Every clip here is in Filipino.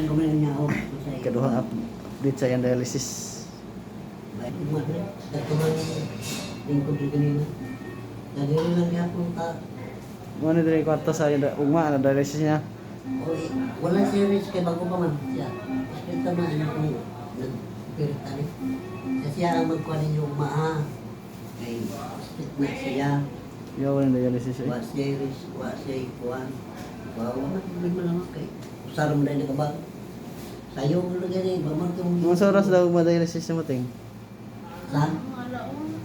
lang ko man niya ako. Kaduhang update sa iyang dialysis. Baik umat rin. Datuhan lingkod rin kanina. Nadiri lang niya akong Ano din yung kwarto sa iyang ugma na dialysis niya? wala series kay bago pa man siya. Ispita man ano kung nagpirita rin. Kasi siya ang magkuha ninyo umaa. Kay spit na siya. Yaw ang dialysis Wa series, wa siya ikuan. Wala problema naman kay. Usara mo dahil nakabag. Sayo mo lang yan eh. Bamang kong... Mga oras daw ma-dialysis na mating? Saan?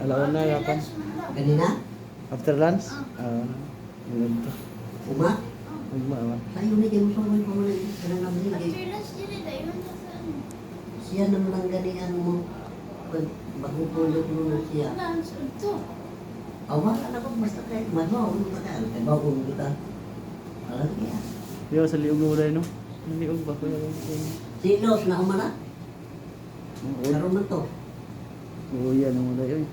Alaon na yapan. Kanina? After lunch? Yun to. Uma? Ugma ba? Sayo na kayo sa mga pamalig. Kanang naman nila. Siya naman ang galingan mo. Bagong tulog mo na siya. Awa ka na ko. Basta kahit mabaw. Kaya bagong kita. Alam niya. Yaw sa liog mo dahil no? Liog ba? Kuya lang ko. Silos na umana? Karoon na to. Kuya na mo dahil.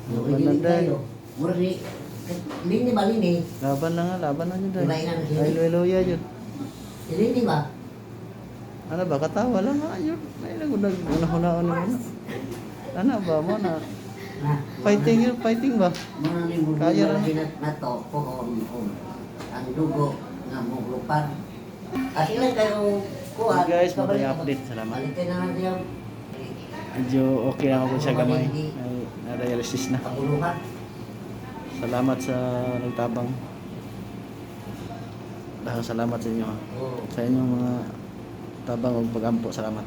Nakikinig tayo. Murari. Lini ba lini? Laban na nga, laban na yun dahil. Iba na siya. Ay, luya yun. Lini ba? Ano ba, katawa lang nga yun. Ay, nag-una-una naman. Ano ba mo na? Fighting yun, fighting ba? Kaya Kaya lang. na to, pohon, ang dugo nga muglupan. At ilan kayo kuha? Guys, maraming update. Salamat. Balikin na lang siya. Medyo okay lang ako sa gamay. Na-dialysis na. Paguluhan. Salamat sa nagtabang. Salamat sa inyo ha. Oo. Sa inyong mga tabang o pag-ampo. Salamat.